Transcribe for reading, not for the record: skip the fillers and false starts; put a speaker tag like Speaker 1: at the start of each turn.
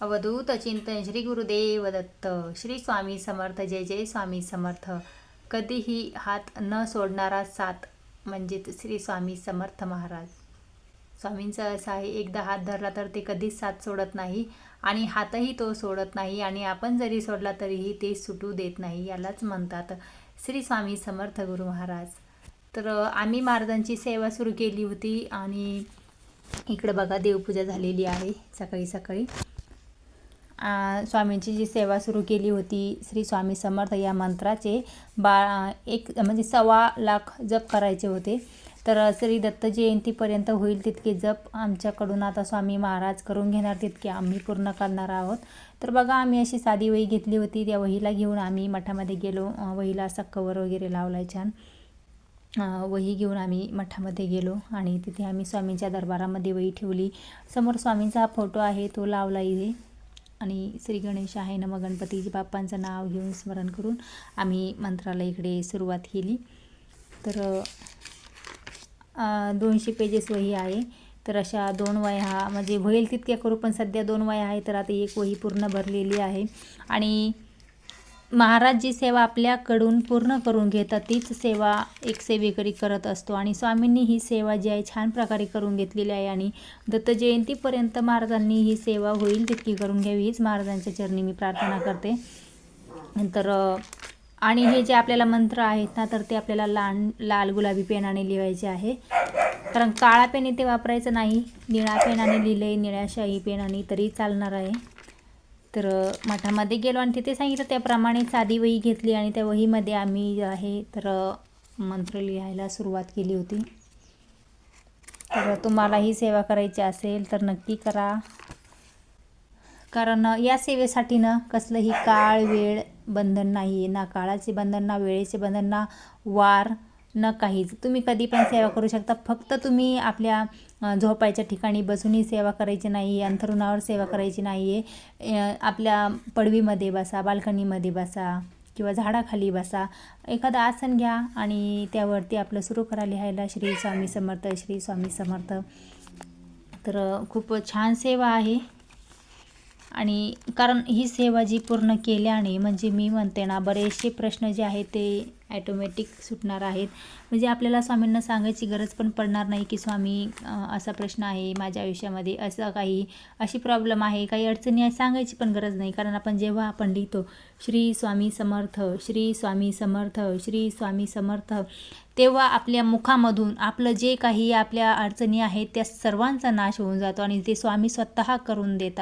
Speaker 1: अवधूत चिंतन श्री गुरुदेव दत्त. श्री स्वामी समर्थ. जय जय स्वामी समर्थ. कधीही हात न सोडणारा साथ म्हणजेच श्री स्वामी समर्थ महाराज. स्वामींचं असं आहे, एकदा हात धरला तर ते कधीच साथ सोडत नाही आणि हातही तो सोडत नाही आणि आपण जरी सोडला तरीही ते सुटू देत नाही. यालाच म्हणतात श्री स्वामी समर्थ गुरु महाराज. तर आम्ही महाराजांची सेवा सुरू केली होती आणि इकडे बघा देवपूजा झालेली आहे. सकाळी सकाळी स्वामींची जी सेवा सुरू केली होती, श्री स्वामी समर्थ या मंत्राचे एक म्हणजे 1.25 लाख जप करायचे होते. तर श्री दत्त जयंतीपर्यंत होईल तितके जप आमच्याकडून आता स्वामी महाराज करून घेणार, तितके आम्ही पूर्ण करणार आहोत. तर बघा, आम्ही अशी साधी वही घेतली होती. त्या वहीला घेऊन आम्ही मठामध्ये गेलो. वहीला असा कवर वगैरे लावलाय छान. वही घेऊन आम्ही मठामध्ये गेलो आणि तिथे आम्ही स्वामींच्या दरबारामध्ये वही ठेवली. समोर स्वामींचा फोटो आहे, तो लावला इथे. आणि श्री गणेश आहे नम गणपती बाप्पांचं नाव घेऊन स्मरण करून आम्ही मंत्राला इकडे सुरुवात केली. तर 200 पेजेस वही आहे. तर अशा 2 वह्या म्हणजे होईल तितक्या करू, पण सध्या 2 वह्या आहे. तर आता एक वही पूर्ण भरलेली आहे. आणि महाराज जी सेवा आपल्याकडून पूर्ण करून घेतात तीच सेवा एक सेवेकरी करत असतो. आणि स्वामींनी ही सेवा जी आहे छान प्रकारे करून घेतलेली आहे. आणि दत्त जयंतीपर्यंत महाराजांनी ही सेवा होईल तितकी करून घ्यावी हीच महाराजांच्या चरणी मी प्रार्थना करते. तर आणि हे जे आपल्याला मंत्र आहेत ना, तर ते आपल्याला लाल गुलाबी पेनाने लिहायचे आहे. कारण काळा पेन इथे वापरायचं नाही. निळा पेनाने लिहिले, निळ्या शाई पेनाने तरी चालणार आहे. तर मठामध्ये गेलो आणि तिथे सांगितलं त्याप्रमाणे साधी वही घेतली आणि त्या वहीमध्ये आम्ही जे आहे तर मंत्र लिहायला सुरुवात केली होती. तर तुम्हाला ही सेवा करायची असेल तर नक्की करा. कारण या सेवेसाठी ना कसलंही काळ वेळ बंधन नाही आहे. ना काळाचे बंधन, ना वेळेचे बंधन, ना वार, न काहीच. तुम्ही कधी पण सेवा करू शकता. फक्त तुम्ही आपल्या झोपायच्या ठिकाणी बसूनही सेवा करायची नाही, अंथरुणावर सेवा करायची नाही आहे. आपल्या पडवीमध्ये बसा, बाल्कनीमध्ये बसा किंवा झाडाखाली बसा, एखादं आसन घ्या आणि त्यावरती आपलं सुरू करा लिहायला श्री स्वामी समर्थ, श्री स्वामी समर्थ. तर खूप छान सेवा आहे. आणि कारण ही सेवा जी पूर्ण केल्याने म्हणजे मी म्हणते ना, बरेचसे प्रश्न जे आहेत ते ॲटोमॅटिक सुटणार आहेत. म्हणजे आपल्याला स्वामींना सांगायची गरज पण पडणार नाही की स्वामी असा प्रश्न आहे माझ्या आयुष्यामध्ये, असं काही अशी प्रॉब्लेम आहे, काही अडचणी आहे, सांगायची पण गरज नाही. कारण जेव्हा आपण लिहितो श्री स्वामी समर्थ, श्री स्वामी समर्थ, श्री स्वामी समर्थ, तेव्हा आपल्या मुखामधून आपलं जे काही आपल्या अडचणी आहेत त्या सर्वांचा नाश होऊन जातो आणि ते स्वामी स्वतः करून देतात.